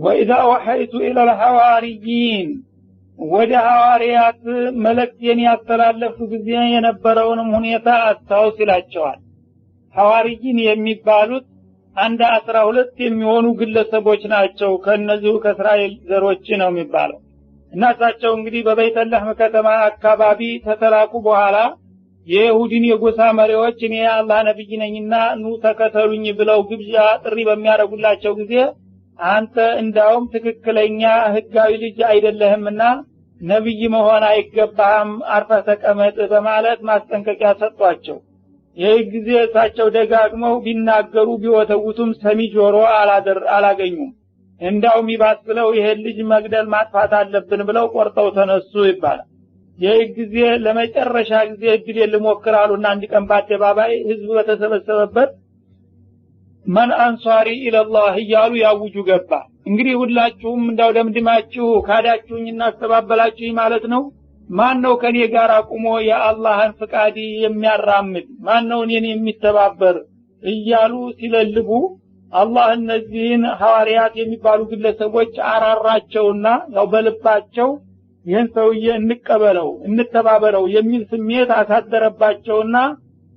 ወኢዛ ወሐይቱ ኢለል ሐዋሪይን ወደ ሐዋርያት መልእክቴን ያስተላለፉ ጊዜ የነበረውን ሁኔታ አስታውስ ይላቸዋል። ሐዋሪይን የሚባሉት አንድ 12 የሚሆኑ ግለሰቦች ናቸው። ከነዚሁ ከእስራኤል ዘሮች ነው የሚባለው። እናታቸው እንግዲህ በበይተላህ ከተማ አካባቢ ተተላኩ በኋላ የይሁዲን የጎሳ መሪዎች እኔ የአላህ ነብይ ነኝና ኑ ተከተሉኝ ብለው ግብዣ ጥሪ በሚያደርጉላቸው ጊዜ አንተ እንዳውም ትክክለኛ ህጋዊ ልጅ አይደለህምና ነብይ መሆን አይገባህም አርፈህ ተቀመጥ በማለት ማስጠንቀቂያ ሰጧቸው። ይህ ጊዜ እሳቸው ደጋግመው ቢናገሩ ቢወተውቱም ሰሚ ጆሮ አላገኙም። እንዳውም ይባስ ብለው ይሄን ልጅ መግደል ማጥፋት አለብን ብለው ቆርጠው ተነሱ ይባላል። ይህ ጊዜ ለመጨረሻ ጊዜ እድል ልሞክራሉና አንድ ቀን በአደባባይ ህዝብ በተሰበሰበበት ማን አንሷሪ ኢላላህ እያሉ ያውጁ ገባ። እንግዲህ ሁላችሁም እንዳው ደምድማችሁ ካዳችሁኝና አስተባበላችሁኝ ማለት ነው። ማን ነው ከኔ ጋር አቁሞ የአላህን ፍቃድ የሚያራምድ ማን ነው እኔን የሚተባበር እያሉ ሲለልቡ አላህ እነዚህን ሐዋርያት የሚባሉ ግለሰቦች አራራቸውና ያው በልባቸው ይህን ሰውዬ እንቀበለው እንተባበረው የሚል ስሜት አሳደረባቸውና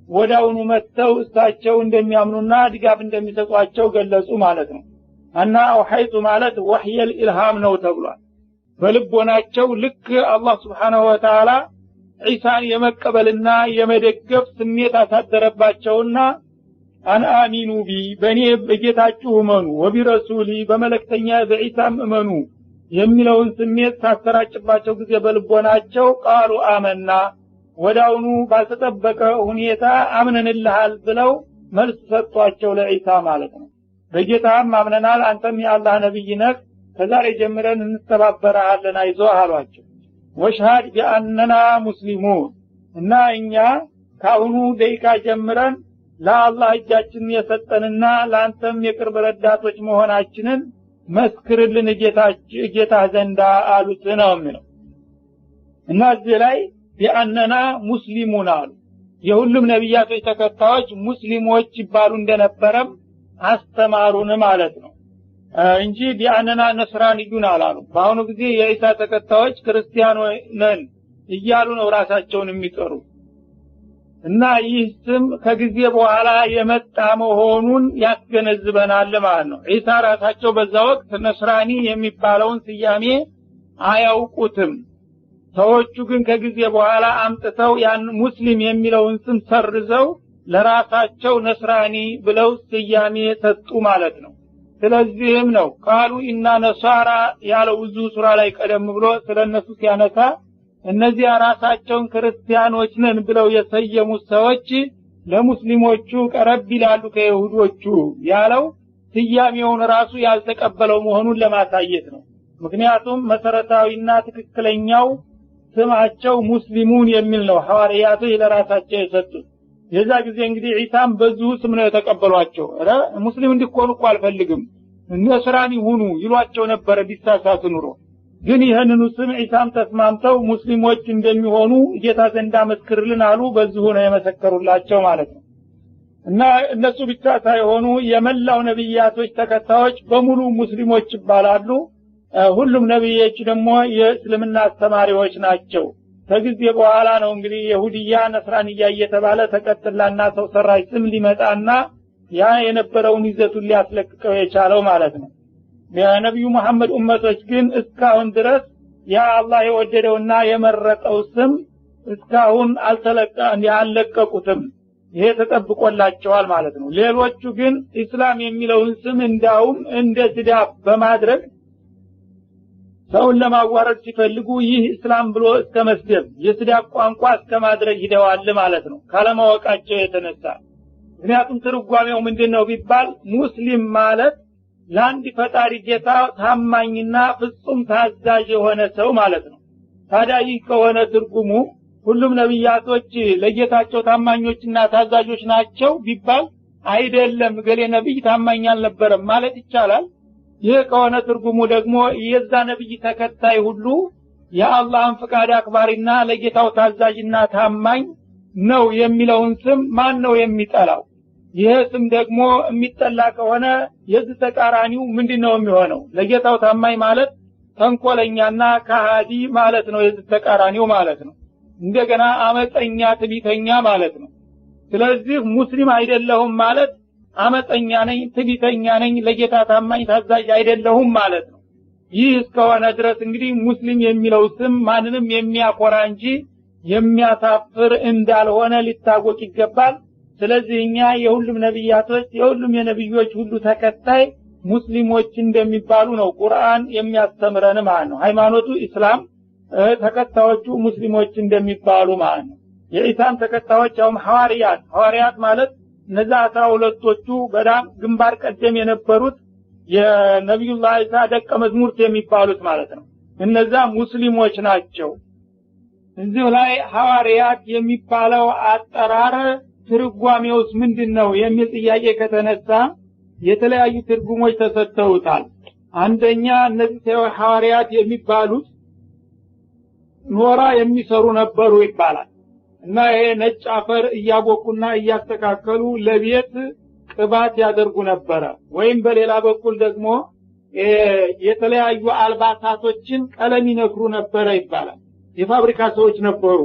ወዳውኑ መተው እሳቸው እንደሚያምኑና ድጋፍ እንደሚሰጧቸው ገለጹ ማለት ነው። እና ወሐይቱ ማለት ወህየል ኢልሃም ነው ተብሏል። በልቦናቸው ልክ አላህ Subhanahu Wa Ta'ala ዒሳን የመቀበልና የመደገፍ ስሜት አሳደረባቸውና አን አሚኑ ቢ በኔ በጌታችሁ እመኑ ወቢረሱሊ በመለክተኛ በዒሳም እመኑ የሚለውን ስሜት ሳስተራጭባቸው ጊዜ በልቦናቸው ቃሉ አመና ወዳውኑ ባልተጠበቀ ሁኔታ አምነንልሃል ብለው መልስ ሰጧቸው ለዒሳ ማለት ነው። በጌታም አምነናል አንተም የአላህ ነብይ ነህ ከዛሬ ጀምረን እንተባበራለን አይዞህ አሏቸው። ወሽሃድ ቢአንና ሙስሊሙን እና እኛ ካሁኑ ደቂቃ ጀምረን ለአላህ እጃችንን የሰጠንና ለአንተም የቅርብ ረዳቶች መሆናችንን መስክርልን ጌታ ዘንዳ አሉት ነው የሚለው። እና እዚህ ላይ ቢአንና ሙስሊሙን አሉ። የሁሉም ነብያቶች ተከታዮች ሙስሊሞች ይባሉ እንደነበረም አስተማሩን ማለት ነው እንጂ ቢአንና ነስራንዩን አላሉ። በአሁኑ ጊዜ የኢሳ ተከታዮች ክርስቲያኖች ነን እያሉ ነው ራሳቸውን የሚጠሩ። እና ይህ ስም ከጊዜ በኋላ የመጣ መሆኑን ያስገነዝበናል ማለት ነው። ኢሳ ራሳቸው በዛ ወቅት ነስራኒ የሚባለውን ስያሜ አያውቁትም። ሰዎቹ ግን ከጊዜ በኋላ አምጥተው ያን ሙስሊም የሚለውን ስም ሰርዘው ለራሳቸው ነስራኒ ብለው ስያሜ ሰጡ ማለት ነው። ስለዚህም ነው ቃሉ ኢና ነሳራ ያለው ብዙ ሱራ ላይ ቀደም ብሎ ስለነሱ ሲያነሳ እነዚህ ራሳቸውን ክርስቲያኖች ነን ብለው የሰየሙት ሰዎች ለሙስሊሞቹ ቀረብ ይላሉ ከይሁዶቹ ያለው ስያሜውን ራሱ ያልተቀበለው መሆኑን ለማሳየት ነው። ምክንያቱም መሰረታዊና ትክክለኛው ስማቸው ሙስሊሙን የሚል ነው ሐዋርያቶች ለራሳቸው የሰጡት። የዛ ጊዜ እንግዲህ ዒሳም በዚሁ ስም ነው የተቀበሏቸው። ሙስሊም እንዲኮኑ እኮ አልፈልግም ነስራኒ ሁኑ ይሏቸው ነበር ቢሳሳቱ ኑሮ። ግን ይሄንኑ ስም ዒሳም ተስማምተው ሙስሊሞች እንደሚሆኑ ጌታ ዘንዳ መስክርልን አሉ። በዚሁ ነው የመሰከሩላቸው ማለት ነው። እና እነሱ ብቻ ሳይሆኑ የመላው ነብያቶች ተከታዮች በሙሉ ሙስሊሞች ይባላሉ። ሁሉም ነብዮች ደግሞ የእስልምና አስተማሪዎች ናቸው። ከጊዜ በኋላ ነው እንግዲህ ይሁዲያ ነስራንያ እየተባለ ተቀጥላና ሰው ሰራሽ ስም ሊመጣና ያ የነበረውን ይዘቱን ሊያስለቅቀው የቻለው ማለት ነው። የነብዩ መሐመድ ኡመቶች ግን እስካሁን ድረስ ያ አላህ የወደደውና የመረጠው ስም እስካሁን አልለቀቁትም። ይሄ ተጠብቆላቸዋል ማለት ነው። ሌሎቹ ግን እስላም የሚለውን ስም እንዳውም እንደ ስዳብ በማድረግ ሰውን ለማዋረድ ሲፈልጉ ይህ እስላም ብሎ እስከ መስደብ የስዳብ ቋንቋ እስከ ማድረግ ሂደዋል ማለት ነው ካለማወቃቸው የተነሳ። ምክንያቱም ትርጓሜው ምንድነው ቢባል ሙስሊም ማለት ለአንድ ፈጣሪ ጌታ ታማኝና ፍጹም ታዛዥ የሆነ ሰው ማለት ነው። ታዲያ ይህ ከሆነ ትርጉሙ ሁሉም ነብያቶች ለጌታቸው ታማኞችና ታዛዦች ናቸው ቢባል አይደለም ገሌ ነብይ ታማኝ አልነበረም ማለት ይቻላል። ይህ ከሆነ ትርጉሙ ደግሞ የዛ ነብይ ተከታይ ሁሉ የአላህን ፍቃድ አክባሪና ለጌታው ታዛዥና ታማኝ ነው የሚለውን ስም ማን ነው የሚጠላው? ይህም ደግሞ የሚጠላ ከሆነ የዚህ ተቃራኒው ምንድነው የሚሆነው? ለጌታው ታማኝ ማለት ተንኮለኛና ከሃዲ ማለት ነው። የዚህ ተቃራኒው ማለት ነው። እንደገና አመፀኛ ትዕቢተኛ ማለት ነው። ስለዚህ ሙስሊም አይደለሁም ማለት አመፀኛ ነኝ፣ ትዕቢተኛ ነኝ፣ ለጌታ ታማኝ ታዛዥ አይደለሁም ማለት ነው። ይህ እስከሆነ ድረስ እንግዲህ ሙስሊም የሚለው ስም ማንንም የሚያኮራ እንጂ የሚያሳፍር እንዳልሆነ ሊታወቅ ይገባል። ስለዚህ እኛ የሁሉም ነብያቶች የሁሉም የነብዮች ሁሉ ተከታይ ሙስሊሞች እንደሚባሉ ነው ቁርአን የሚያስተምረን ማለት ነው። ሃይማኖቱ እስላም ተከታዮቹ ሙስሊሞች እንደሚባሉ ማለት ነው። የኢሳም ተከታዮች ያውም ሐዋርያት ማለት እነዛ 12ቶቹ በጣም ግንባር ቀደም የነበሩት የነብዩላህ ኢሳ ደቀ መዝሙርት የሚባሉት ማለት ነው። እነዛ ሙስሊሞች ናቸው። እዚህ ላይ ሐዋርያት የሚባለው አጠራር ትርጓሜውስ ምንድነው የሚል ጥያቄ ከተነሳ የተለያዩ ትርጉሞች ተሰጥተውታል። አንደኛ እነዚህ ሐዋርያት የሚባሉት ኖራ የሚሰሩ ነበሩ ይባላል እና ይሄ ነጭ አፈር እያቦኩና እያስተካከሉ ለቤት ቅባት ያደርጉ ነበረ። ወይም በሌላ በኩል ደግሞ የተለያዩ አልባሳቶችን ቀለም ይነክሩ ነበረ ይባላል። የፋብሪካ ሰዎች ነበሩ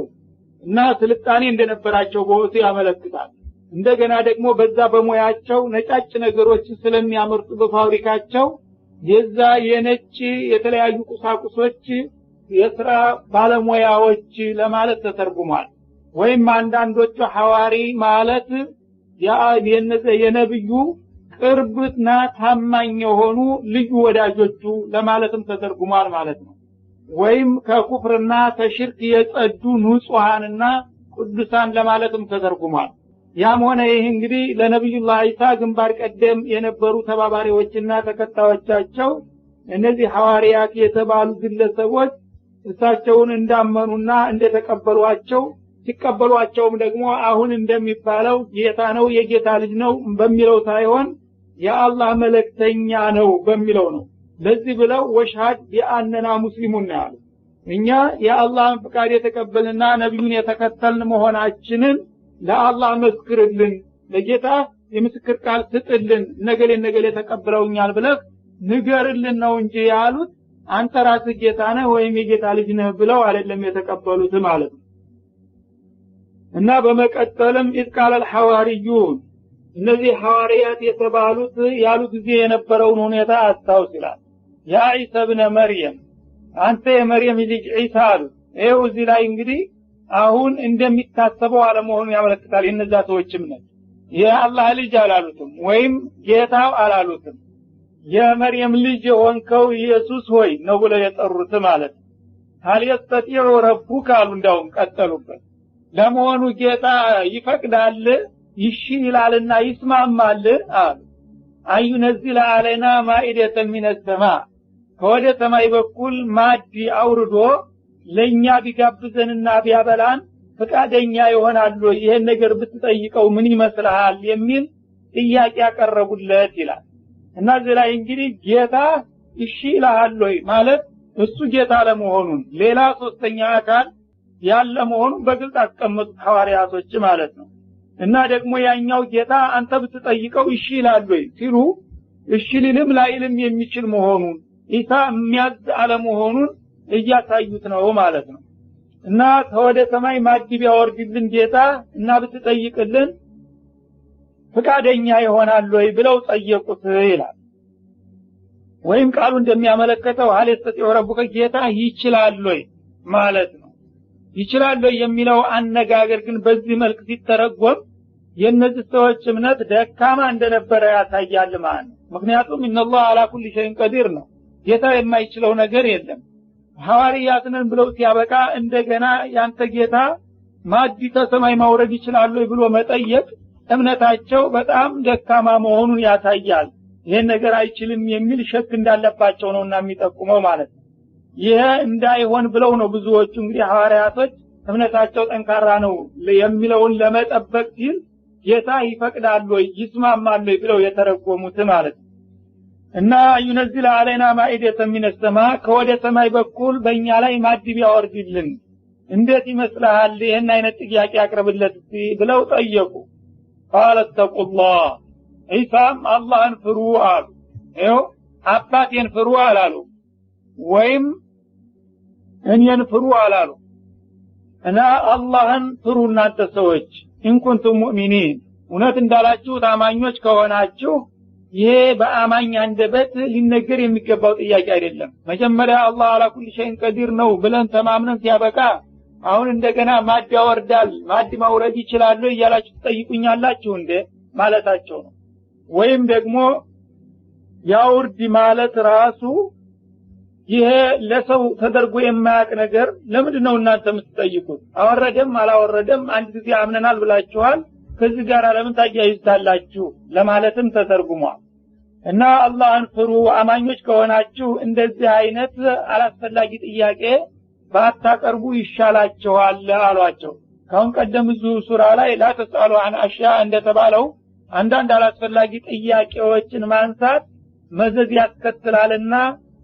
እና ስልጣኔ እንደነበራቸው በወቅቱ ያመለክታል። እንደገና ደግሞ በዛ በሙያቸው ነጫጭ ነገሮችን ስለሚያመርቱ በፋብሪካቸው የዛ የነጭ የተለያዩ ቁሳቁሶች የሥራ ባለሙያዎች ለማለት ተተርጉሟል። ወይም አንዳንዶቹ ሐዋሪ ማለት የነብዩ ቅርብና ታማኝ የሆኑ ልዩ ወዳጆቹ ለማለትም ተተርጉሟል ማለት ነው። ወይም ከኩፍርና ተሽርክ የጸዱ ንጹሃንና ቅዱሳን ለማለትም ተተርጉሟል። ያም ሆነ ይህ እንግዲህ ለነብዩላህ ኢሳ ግንባር ቀደም የነበሩ ተባባሪዎችና ተከታዮቻቸው እነዚህ ሐዋርያት የተባሉ ግለሰቦች እሳቸውን እንዳመኑና እንደተቀበሏቸው ሲቀበሏቸውም ደግሞ አሁን እንደሚባለው ጌታ ነው የጌታ ልጅ ነው በሚለው ሳይሆን የአላህ መልእክተኛ ነው በሚለው ነው። ለዚህ ብለው ወሽሃድ ቢአንና ሙስሊሙን ያሉ እኛ የአላህን ፍቃድ የተቀበልና ነብዩን የተከተልን መሆናችንን ለአላህ መስክርልን፣ ለጌታ የምስክር ቃል ስጥልን፣ ነገሌ ተቀበለውኛል ብለህ ንገርልን ነው እንጂ ያሉት አንተ ራስህ ጌታ ነህ ወይም የጌታ ልጅ ነህ ብለው አይደለም የተቀበሉት ማለት ነው። እና በመቀጠልም ኢዝቃለል ሐዋሪዩን እነዚህ ሐዋርያት የተባሉት ያሉ ጊዜ የነበረውን ሁኔታ አስታውስ ይላል። ያ ዒሳ ኢብነ መርየም አንተ የመርየም ልጅ ዒሳ አሉት። ይኸው እዚህ ላይ እንግዲህ አሁን እንደሚታሰበው አለመሆኑን ያመለክታል። የነዛ ሰዎችም ነው የአላህ ልጅ አላሉትም ወይም ጌታው አላሉትም። የመርየም ልጅ የሆንከው ኢየሱስ ሆይ ነው ብለው የጠሩት ማለት ነው። ሀል የስተጢዑ ረቡከ አሉ። እንዳውም ቀጠሉበት። ለመሆኑ ጌታ ይፈቅዳል ይሺ ይላልና ይስማማል አሉ። አዩነዚለ አለና ማኢደተን ሚነሰማ ከወደ ሰማይ በኩል ማዲ አውርዶ ለኛ ቢጋብዘንና ቢያበላን ፈቃደኛ ይሆናል ወይ? ይሄን ነገር ብትጠይቀው ምን ይመስልሃል የሚል ጥያቄ ያቀረቡለት ይላል። እና እዚህ ላይ እንግዲህ ጌታ እሺ ይላል ወይ ማለት እሱ ጌታ ለመሆኑን ሌላ ሶስተኛ አካል ያለ መሆኑን በግልጽ አስቀመጡ ሐዋርያቶች ማለት ነው። እና ደግሞ ያኛው ጌታ አንተ ብትጠይቀው እሺ ይላል ወይ ሲሉ እሺ ሊልም ላይልም የሚችል መሆኑን ኢሳ የሚያዝ አለመሆኑን እያሳዩት ነው ማለት ነው። እና ከወደ ሰማይ ማዲብ ያወርድልን ጌታ እና ብትጠይቅልን ፈቃደኛ ይሆናል ወይ ብለው ጠየቁት ይላል። ወይም ቃሉ እንደሚያመለክተው ሀል የስተጢዑ ረቡከ ጌታ ይችላል ወይ ማለት ነው። ይችላል ወይ የሚለው አነጋገር ግን በዚህ መልክ ሲተረጎም የነዚህ ሰዎች እምነት ደካማ እንደነበረ ያሳያል ማለት ነው። ምክንያቱም ኢነላህ አላ ኩሊ ሸይን ቀዲር ነው። ጌታ የማይችለው ነገር የለም። ሐዋርያትንን ብለው ሲያበቃ እንደገና ያንተ ጌታ ማዲ ተሰማይ ማውረድ ይችላል ወይ ብሎ መጠየቅ እምነታቸው በጣም ደካማ መሆኑን ያሳያል። ይሄን ነገር አይችልም የሚል ሸክ እንዳለባቸው ነውና የሚጠቁመው ማለት ነው። ይሄ እንዳይሆን ብለው ነው ብዙዎቹ እንግዲህ ሐዋርያቶች እምነታቸው ጠንካራ ነው የሚለውን ለመጠበቅ ሲል ጌታ ይፈቅዳል ወይ ይስማማል ወይ ብለው የተረጎሙት ማለት ነው። እና ይነዝል አለና ማኢደተን ሚነሰማ ከወደ ሰማይ በኩል በእኛ ላይ ማድብ ያወርድልን እንዴት ይመስልሃል? ይሄን አይነት ጥያቄ አቅርብለት ብለው ጠየቁ። قال اتقوا الله ዒሳም አላህን ፍሩ አሉ። ይኸው አባቴን ፍሩ አላሉ ወይም እኔን ፍሩ አላሉ እና አላህን ፍሩ እናንተ ሰዎች ኢንኩንቱም ሙእሚኒን እውነት እንዳላችሁ ታማኞች ከሆናችሁ ይሄ በአማኝ አንደበት ሊነገር የሚገባው ጥያቄ አይደለም። መጀመሪያ አላህ አላ ኩሊ ሸይን ቀዲር ነው ብለን ተማምነን ሲያበቃ አሁን እንደገና ማድ ያወርዳል ማድ ማውረድ ይችላል እያላችሁ ትጠይቁኛላችሁ እንዴ ማለታቸው ነው። ወይም ደግሞ ያውርድ ማለት ራሱ ይሄ ለሰው ተደርጎ የማያውቅ ነገር ለምንድነው እናንተ የምትጠይቁት? አወረደም አላወረደም አንድ ጊዜ አምነናል ብላችኋል ከዚህ ጋር ለምን ታያይዛላችሁ ለማለትም ተተርጉሟል። እና አላህን ፍሩ አማኞች ከሆናችሁ እንደዚህ አይነት አላስፈላጊ ጥያቄ ባታቀርቡ ይሻላችኋል አሏቸው። ካሁን ቀደም እዚሁ ሱራ ላይ ላ ተስአሉ አን አሽያ እንደተባለው አንዳንድ አላስፈላጊ ጥያቄዎችን ማንሳት መዘዝ ያስከትላልና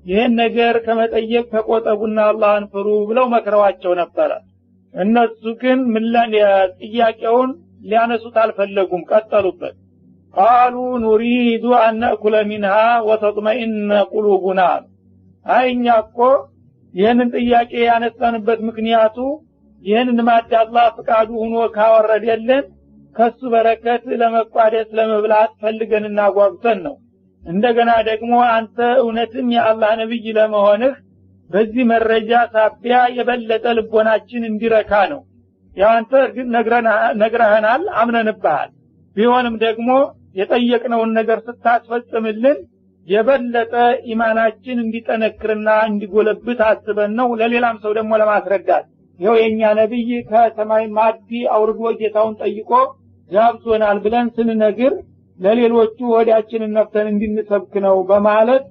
ይሄን ነገር ከመጠየቅ ተቆጠቡና አላህን ፍሩ ብለው መክረዋቸው ነበር። እነሱ ግን ጥያቄውን ሊያነሱት አልፈለጉም ቀጠሉበት። قالوا نريد ان ناكل منها وتطمئن قلوبنا አይኛ እኮ ይሄንን ጥያቄ ያነሳንበት ምክንያቱ ይሄንን ማዳ አላህ ፍቃዱ ሆኖ ካወረደልን ከሱ በረከት ለመቋደስ ለመብላት ፈልገንና ጓጉተን ነው። እንደገና ደግሞ አንተ እውነትም የአላህ ነብይ ለመሆንህ በዚህ መረጃ ሳቢያ የበለጠ ልቦናችን እንዲረካ ነው። ያንተ ግን ነግረህናል አምነንብሃል። ቢሆንም ደግሞ የጠየቅነውን ነገር ስታስፈጽምልን የበለጠ ኢማናችን እንዲጠነክርና እንዲጎለብት አስበን ነው ለሌላም ሰው ደግሞ ለማስረዳት ይሄው የኛ ነብይ ከሰማይ ማዲ አውርዶ ጌታውን ጠይቆ ጋብዞናል ብለን ስንነግር ለሌሎቹ ወዲያችንን ነፍተን እንድንሰብክ ነው በማለት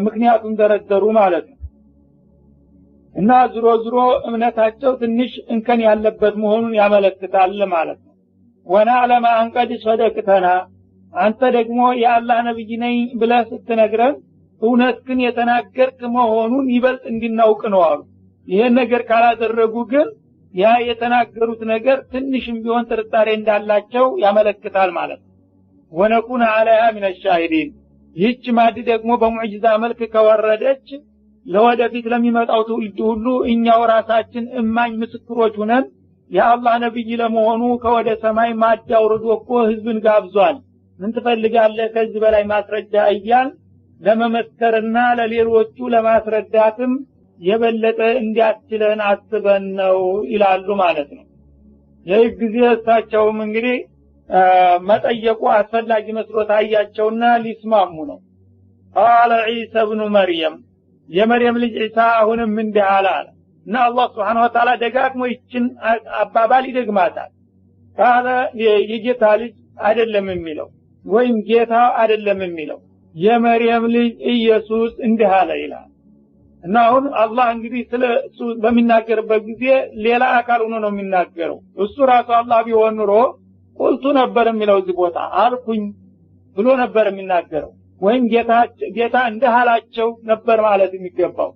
ምክንያቱን ደረደሩ ማለት ነው። እና ዝሮ እምነታቸው ትንሽ እንከን ያለበት መሆኑን ያመለክታል ማለት ነው። ወነዕለመ አንቀድ ሰደቅተና አንተ ደግሞ የአላህ ነብይ ነኝ ብለህ ስትነግረን እውነት ግን የተናገርክ መሆኑን ይበልጥ እንድናውቅ ነው አሉ። ይሄን ነገር ካላደረጉ ግን ያ የተናገሩት ነገር ትንሽም ቢሆን ጥርጣሬ እንዳላቸው ያመለክታል ማለት ነው። ወነኩነ ዐለይሃ ሚነ ሻሂዲን ይህች ማድ ደግሞ በሙዕጂዛ መልክ ከወረደች ለወደፊት ለሚመጣው ትውልድ ሁሉ እኛው ራሳችን እማኝ ምስክሮች ሆነን የአላህ ነብይ ለመሆኑ ከወደ ሰማይ ማድ አውርዶ እኮ ህዝብን ጋብዟል ምን ትፈልጋለህ ከዚህ በላይ ማስረጃ እያል ለመመስከርና ለሌሎቹ ለማስረዳትም የበለጠ እንዲያስችለን አስበን ነው ይላሉ ማለት ነው። ይህ ጊዜ እሳቸውም እንግዲህ መጠየቁ አስፈላጊ መስሎ ታያቸውና ሊስማሙ ነው። ቃለ ዒሳ ኢብኑ መርየም የመርየም ልጅ ዒሳ አሁንም እንዲህ አለ እና አላህ Subhanahu Wa Ta'ala ደጋግሞ ይችን አባባል ይደግማታል። ቃለ የጌታ ልጅ አይደለም የሚለው ወይም ጌታ አይደለም የሚለው የመርየም ልጅ ኢየሱስ እንዲህ አለ ይላል። እና አሁን አላህ እንግዲህ ስለ እሱ በሚናገርበት ጊዜ ሌላ አካል ሆኖ ነው የሚናገረው። እሱ ራሱ አላህ ቢሆን ኑሮ ቁልቱ ነበር የሚለው እዚህ ቦታ አልኩኝ ብሎ ነበር የሚናገረው ወይም ጌታ እንደሃላቸው ነበር ማለት የሚገባው።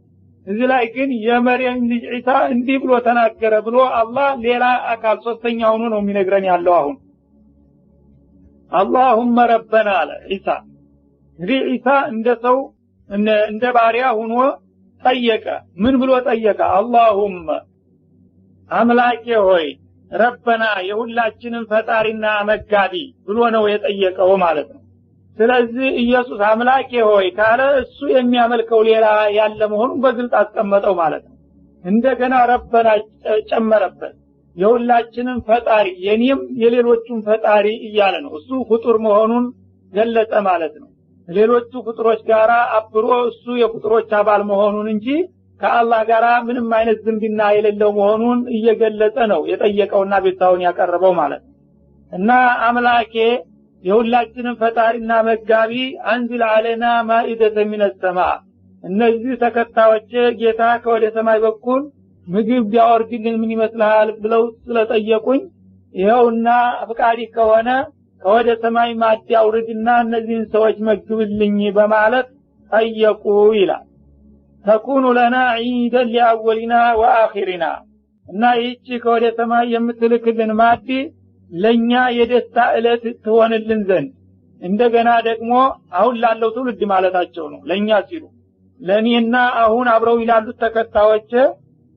እዚህ ላይ ግን የመርየም ልጅ ዒሳ እንዲህ ብሎ ተናገረ ብሎ አላህ ሌላ አካል ሶስተኛ ሆኖ ነው የሚነግረን ያለው። አሁን አላሁመ ረበና አለ ዒሳ። እንግዲህ ዒሳ እንደ ሰው እንደ ባሪያ ሆኖ ጠየቀ። ምን ብሎ ጠየቀ? አላሁመ አምላኬ ሆይ ረበና የሁላችንም ፈጣሪና መጋቢ ብሎ ነው የጠየቀው ማለት ነው። ስለዚህ ኢየሱስ አምላኬ ሆይ ካለ እሱ የሚያመልከው ሌላ ያለ መሆኑን በግልጽ አስቀመጠው ማለት ነው። እንደገና ረበና ጨመረበት። የሁላችንም ፈጣሪ የኔም የሌሎቹም ፈጣሪ እያለ ነው። እሱ ፍጡር መሆኑን ገለጸ ማለት ነው። ሌሎቹ ፍጡሮች ጋራ አብሮ እሱ የፍጡሮች አባል መሆኑን እንጂ ከአላህ ጋራ ምንም አይነት ዝምድና የሌለው መሆኑን እየገለጸ ነው የጠየቀውና ቤታውን ያቀረበው ማለት ነው። እና አምላኬ የሁላችንም ፈጣሪና መጋቢ አንዝል አለና ማኢደተ ሚነ ሰማ እነዚህ ተከታዮች ጌታ ከወደ ሰማይ በኩል ምግብ ቢያወርድልን ምን ይመስላል ብለው ስለጠየቁኝ ይኸውና ፍቃድ ከሆነ ከወደ ሰማይ ማድ ያውርድና እነዚህን ሰዎች መግብልኝ በማለት ጠየቁ ይላል። ተኩኑ ለና ዒደን ሊአወሊና ወአኺሪና እና ይህች ከወደ ሰማይ የምትልክልን ማድ ለኛ የደስታ ዕለት ትሆንልን ዘንድ እንደገና ደግሞ አሁን ላለው ትውልድ ማለታቸው ነው ለኛ ሲሉ ለኔና አሁን አብረው ይላሉት ተከታዮች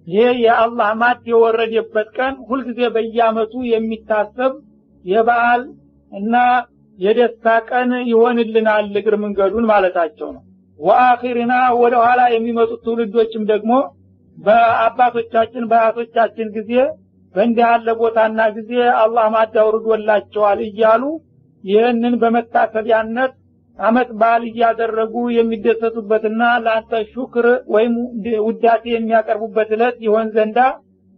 ይሄ የአላህ ማድ የወረደበት ቀን ሁልጊዜ በየአመቱ የሚታሰብ የበዓል እና የደስታ ቀን ይሆንልናል እግር መንገዱን ማለታቸው ነው ወአኺርና ወደ ኋላ የሚመጡት ትውልዶችም ደግሞ በአባቶቻችን በአያቶቻችን ጊዜ በእንዲህ ያለ ቦታና ጊዜ አላህ ማድ አውርዶላቸዋል እያሉ ይህንን በመታሰቢያነት አመት በዓል እያደረጉ የሚደሰቱበትና ለአንተ ሹክር ወይም ውዳሴ የሚያቀርቡበት ዕለት ይሆን ዘንዳ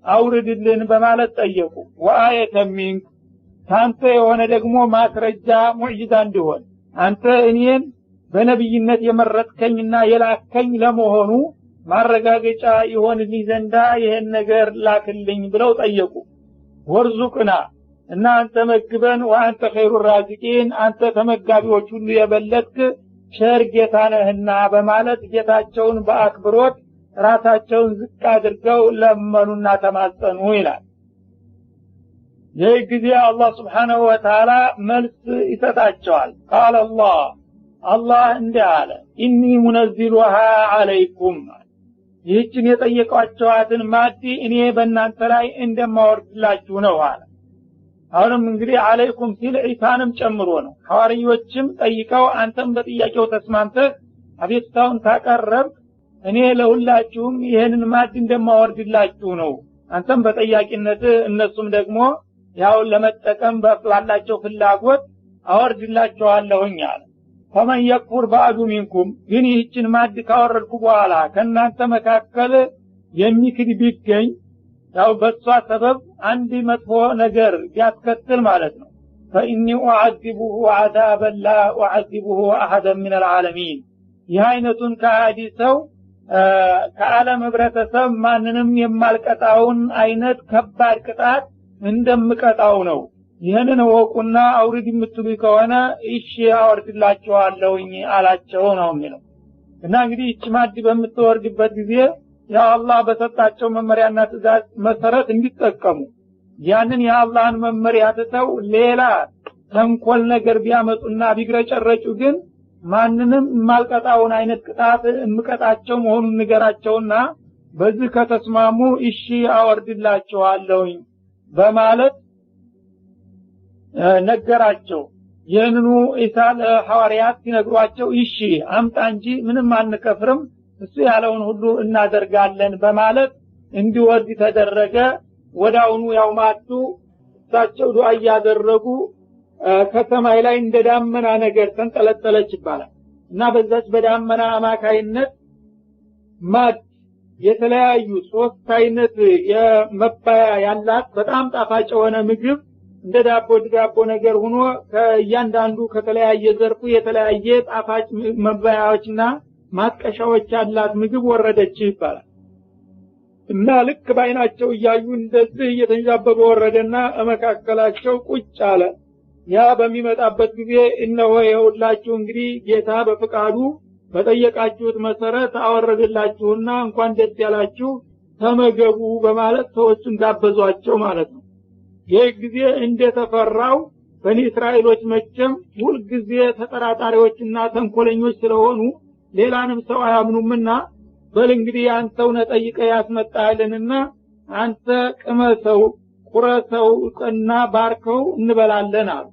አውርድልን በማለት ጠየቁ ወአየተ ሚንክ ታንተ የሆነ ደግሞ ማስረጃ ሙዕጂዛ እንዲሆን አንተ እኔን በነብይነት የመረጥከኝና የላከኝ ለመሆኑ ማረጋገጫ ይሆንልኝ ዘንዳ ይሄን ነገር ላክልኝ ብለው ጠየቁ ወርዙቅና እና አንተ መግበን ወአንተ ኸይሩ ራዚቂን አንተ ተመጋቢዎች ሁሉ የበለጥክ ቸር ጌታ ነህና በማለት ጌታቸውን በአክብሮት ራሳቸውን ዝቅ አድርገው ለመኑና ተማጸኑ ይላል ይህ ጊዜ አላህ Subhanahu Wa Ta'ala መልስ ይሰጣቸዋል قال አላህ እንዲህ አለ ኢኒ ሙነዚሉሃ አለይኩም ይህችን የጠየቋቸዋትን ማዲ እኔ በእናንተ ላይ እንደማወርድላችሁ ነው አለ አሁንም እንግዲህ አለይኩም ሲል ኢሳንም ጨምሮ ነው ሐዋርዮችም ጠይቀው አንተም በጥያቄው ተስማምተህ አቤቱታውን ታቀርብ እኔ ለሁላችሁም ይሄንን ማድ እንደማወርድላችሁ ነው አንተም በጥያቄነት እነሱም ደግሞ ያው ለመጠቀም ባላቸው ፍላጎት አወርድላችኋለሁኝ አለ ፈመን የክፉር ባዕዱ ሚንኩም ግን ይህችን ማድ ካወረድኩ በኋላ ከናንተ መካከል የሚክድ ቢገኝ ያው በሷ ሰበብ አንድ መጥፎ ነገር ቢያስከትል ማለት ነው ፈኢኒ አዓዚቡሁ አዛበን ላ አዓዚቡሁ አሐደን ሚን አልዓለሚን ይህ አይነቱን ከሃዲ ሰው ከዓለም ህብረተሰብ ማንንም የማልቀጣውን አይነት ከባድ ቅጣት እንደምቀጣው ነው ይሄንን ወቁና አውርድ የምትሉ ከሆነ እሺ አወርድላችኋለሁኝ አላቸው ነው የሚለው እና እንግዲህ እቺ ማድ በምትወርድበት ጊዜ ያ አላህ በሰጣቸው መመሪያና ትእዛዝ መሰረት እንዲጠቀሙ ያንን የአላህን መመሪያ ተተው ሌላ ተንኮል ነገር ቢያመጡና ቢግረጨረጩ ግን ማንንም ማልቀጣውን አይነት ቅጣት እንቀጣቸው መሆኑን ንገራቸውና በዚህ ከተስማሙ እሺ አወርድላችኋለሁኝ በማለት ነገራቸው የነኑ ኢሳል ሐዋርያት ሲነግሯቸው እሺ አምጣ እንጂ ምንም አንከፍርም እሱ ያለውን ሁሉ እናደርጋለን በማለት እንዲወርድ ተደረገ ወዳውኑ ያውማቱ እሳቸው ዱዓ ያደረጉ ከሰማይ ላይ እንደዳመና ነገር ተንጠለጠለች ይባላል እና በዛች በዳመና አማካይነት ማድ የተለያዩ ሶስት አይነት የመባያ ያላት በጣም ጣፋጭ የሆነ ምግብ እንደ ዳቦ ነገር ሆኖ ከእያንዳንዱ ከተለያየ ዘርፉ የተለያየ ጣፋጭ መባያዎችና ማጥቀሻዎች ያላት ምግብ ወረደች ይባላል እና ልክ ባይናቸው እያዩ እንደዚህ እየተንጃበበ ወረደና መካከላቸው ቁጭ አለ ያ በሚመጣበት ጊዜ እነሆ የሁላችሁ እንግዲህ ጌታ በፍቃዱ በጠየቃችሁት መሰረት አወረደላችሁና እንኳን ደስ ያላችሁ ተመገቡ በማለት ሰዎችን ጋበዟቸው ማለት ነው ይህ ጊዜ እንደተፈራው በኒ እስራኤሎች መቸም ሁሉ ጊዜ ተጠራጣሪዎችና ተንኮለኞች ስለሆኑ ሌላንም ሰው አያምኑምና በል እንግዲህ አንተው ነጠይቀ ያስመጣልንና አንተ ቅመሰው ቁረሰው እና ባርከው እንበላለን አሉ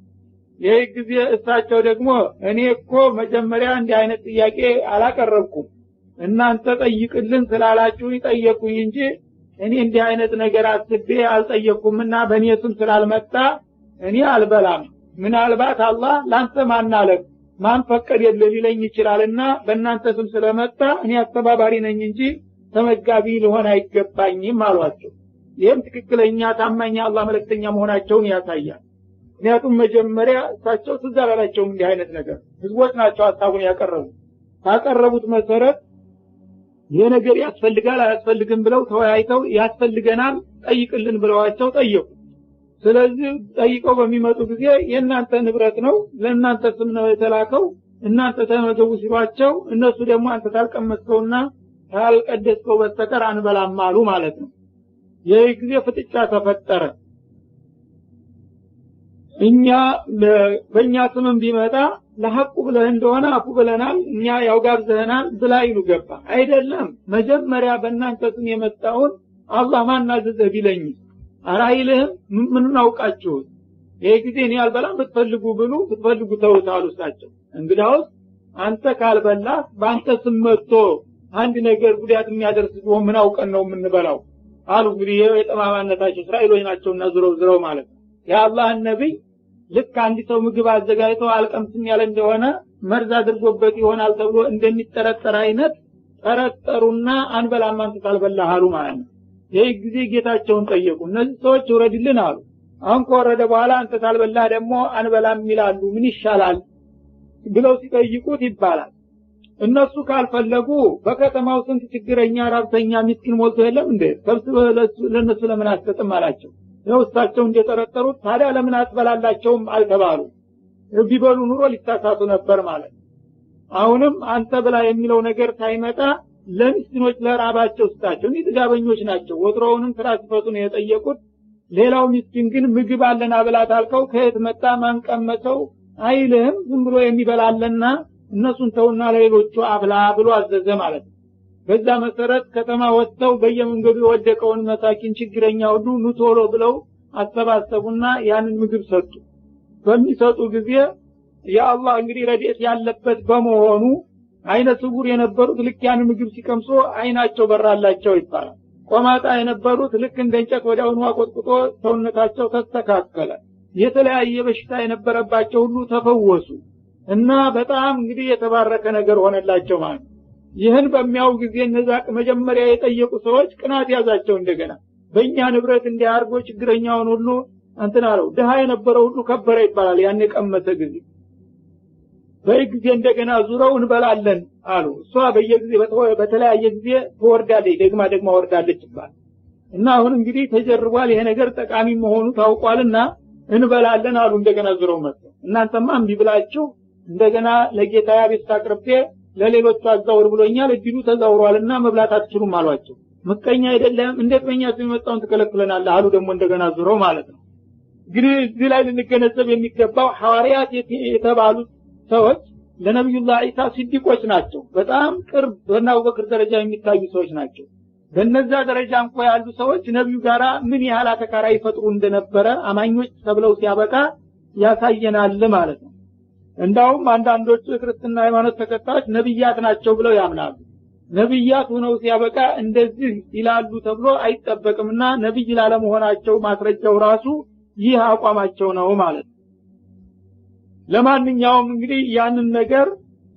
ይህ ጊዜ እሳቸው ደግሞ እኔ እኮ መጀመሪያ እንዲህ አይነት ጥያቄ አላቀረብኩም እናንተ ጠይቅልን ስላላችሁ ይጠየቁኝ እንጂ እኔ እንዲህ አይነት ነገር አስቤ አልጠየቅኩምና በእኔ ስም ስላልመጣ እኔ አልበላም ምናልባት አላህ ላንተ ማናለክ ማን ፈቀደልህ ሊለኝ ይችላልና በእናንተ ስም ስለመጣ እኔ አስተባባሪ ነኝ እንጂ ተመጋቢ ሊሆን አይገባኝም አሏቸው ይህም ትክክለኛ ታማኝ አላህ መልእክተኛ መሆናቸውን ያሳያል ምክንያቱም መጀመሪያ እሳቸው ትዝ አላላቸውም እንዲህ አይነት ነገር ህዝቦች ናቸው ሐሳቡን ያቀረቡት መሰረት ይሄ ነገር ያስፈልጋል አያስፈልግም ብለው ተወያይተው ያስፈልገናል ጠይቅልን ብለዋቸው ጠየቁ ስለዚህ ጠይቀው በሚመጡ ጊዜ የእናንተ ንብረት ነው ለእናንተ ስም ነው የተላከው እናንተ ተመገቡ ሲሏቸው እነሱ ደግሞ አንተ ታልቀመስከውና ታልቀደስከው በስተቀር አንበላም አሉ ማለት ነው ይህ ጊዜ ፍጥጫ ተፈጠረ እኛ በእኛ ስምም ቢመጣ ለሐቁ ብለህ እንደሆነ አፉ ብለናል እኛ ያው ጋብዘናል ብላ ይሉ ገባ አይደለም መጀመሪያ በእናንተ ስም የመጣውን አላህ ማን አዘዘ ቢለኝ አራይልህ ምን እናውቃችሁ ይሄ ጊዜ እኔ አልበላም ብትፈልጉ ብሉ ብትፈልጉ ተውታሉ ሳቸው እንግዲያውስ አንተ ካልበላ በአንተ ስም መጥቶ አንድ ነገር ጉዳት የሚያደርስ ቢሆን ምን አውቀን ነው የምንበላው አሉ እንግዲህ የጠማማነታቸው እስራኤሎች ናቸውና ዝረው ማለት ነው የአላህ ነብይ ልክ አንድ ሰው ምግብ አዘጋጅቶ አልቀምስም ያለ እንደሆነ መርዝ አድርጎበት ይሆናል ተብሎ እንደሚጠረጠር አይነት ጠረጠሩና አንበላም አንተ ካልበላህ አሉ ማለት ነው ይሄ ጊዜ ጌታቸውን ጠየቁ እነዚህ ሰዎች ወረድልን አሉ አሁን ከወረደ በኋላ አንተ ካልበላህ ደግሞ አንበላም ይላሉ ምን ይሻላል ብለው ሲጠይቁት ይባላል እነሱ ካልፈለጉ በከተማው ስንት ችግረኛ ራብተኛ ምስኪን ሞልቶ የለም እንዴ ለነሱ ለምን አስቀጥም አላቸው የውስጣቸው እንደተረጠሩት ታዲያ ለምን አትበላላቸውም አልተባሉ ቢበሉ ኑሮ ሊታሳቱ ነበር ማለት አሁንም አንተ ብላ የሚለው ነገር ሳይመጣ ለምስኪኖች ለራባቸው ስጣቸው እነዚህ ጥጋበኞች ናቸው ወትሮውንም ትራስፈቱ ነው የጠየቁት ሌላው ምስኪን ግን ምግብ አለና ብላት አልከው ከየት መጣ ማን ቀመሰው አይልህም ዝም ብሎ የሚበላለና እነሱን ተውና ለሌሎቹ አብላ ብሎ አዘዘ ማለት ነው በዛ መሰረት ከተማ ወጥተው በየመንገዱ የወደቀውን መሳኪን ችግረኛ ሁሉ ኑቶሎ ብለው አሰባሰቡና ያንን ምግብ ሰጡ በሚሰጡ ጊዜ ያአላህ እንግዲህ ረድኤት ያለበት በመሆኑ አይነ ስውር የነበሩት ልክ ያን ምግብ ሲቀምሱ አይናቸው በራላቸው ይባላል ቆማጣ የነበሩት ልክ እንደንጨት ወዲያውኑ አቆጥቁጦ ሰውነታቸው ተስተካከለ የተለያየ በሽታ የነበረባቸው ሁሉ ተፈወሱ እና በጣም እንግዲህ የተባረከ ነገር ሆነላቸው ማለት ይህን በሚያው ጊዜ እነዛ መጀመሪያ የጠየቁ ሰዎች ቅናት ያዛቸው እንደገና በእኛ ንብረት እንዲያርጎ ችግረኛውን ሁሉ እንትን አለው ደሃ የነበረው ሁሉ ከበረ ይባላል ያን የቀመሰ ጊዜ በጊዜ እንደገና ዙረው እንበላለን አሉ እሷ በየጊዜ በተለያየ ጊዜ ትወርዳለች ደግማ ወርዳለች ይባላል እና አሁን እንግዲህ ተጀርቧል ይሄ ነገር ጠቃሚ መሆኑ ታውቋልና እንበላለን አሉ እንደገና ዙረው መጡ እናንተማ እንቢ ብላችሁ እንደገና ለጌታ ያቤት አቅርቤ ለሌሎች አዛውር ብሎኛል እድሉ ተዛውሯልና መብላት አትችሉም አሏቸው ምቀኛ አይደለም እንዴት በእኛ ሲመጣውን ተከለክለናል አሉ ደግሞ እንደገና ዙረው ማለት ነው እንግዲህ እዚህ ላይ ልንገነዘብ የሚገባው ሐዋርያት የተባሉት ሰዎች ለነብዩላህ ኢሳ ሲዲቆች ናቸው በጣም ቅርብ በአቡበክር ደረጃ የሚታዩ ሰዎች ናቸው በእነዛ ደረጃ እንኳን ያሉ ሰዎች ነብዩ ጋራ ምን ያህል አተካራ ይፈጥሩ እንደነበረ አማኞች ተብለው ሲያበቃ ያሳየናል ማለት ነው እንዳውም አንዳንዶቹ ክርስትና ሃይማኖት ተከታዮች ነብያት ናቸው ብለው ያምናሉ ነብያት ሆነው ሲያበቃ እንደዚህ ይላሉ ተብሎ አይጠበቅምና ነብይ ላለመሆናቸው ማስረጃው ራሱ ይህ አቋማቸው ነው ማለት ነው ለማንኛውም እንግዲህ ያንን ነገር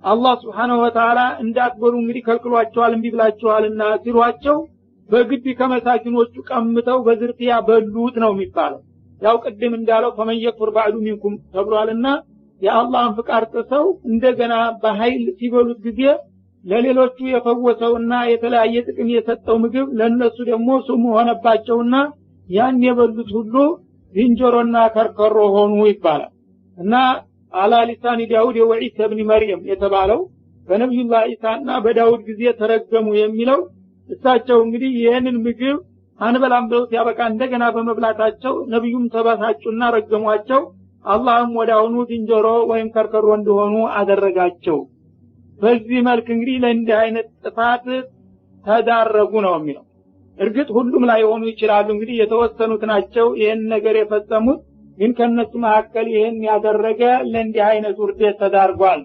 አላህ Subhanahu Wa Ta'ala እንዳትበሉ እንግዲህ ከልክሏቸዋል እንቢ ብላችኋልና ሲሏቸው በግድ ከመሳኪኖቹ ቀምተው በዝርፊያ በሉት ነው የሚባለው ያው ቅድም እንዳለው ፈመየኩር ባዕዱ ሚንኩም ተብሏልና የአላህን ፍቃድ ጥሰው እንደገና በኃይል ሲበሉት ጊዜ ለሌሎቹ የፈወሰውና የተለያየ ጥቅም የሰጠው ምግብ ለነሱ ደግሞ ሱሙ ሆነባቸውና ያን የበሉት ሁሉ ዝንጀሮና ከርከሮ ሆኑ ይባላል እና አላ ሊሳን ዳውድ ወኢሳ ኢብኑ መርየም የተባለው በነብዩላህ ኢሳና በዳውድ ጊዜ ተረገሙ የሚለው እሳቸው እንግዲህ ይሄንን ምግብ አንበላም ብለው ሲያበቃ እንደገና በመብላታቸው ነብዩም ተባሳጩና ረገሟቸው አላህም ወዳውኑ ዝንጀሮ ወይም ከርከሮ እንደሆኑ አደረጋቸው በዚህ መልክ እንግዲህ ለእንዲህ አይነት ጥፋት ተዳረጉ ነው የሚለው እርግጥ ሁሉም ላይ ሆኑ ይችላሉ እንግዲህ የተወሰኑት ናቸው ይሄን ነገር የፈጸሙት ግን ከነሱ መካከል ይሄን ያደረገ ለእንዲህ አይነት ውርደት ተዳርጓል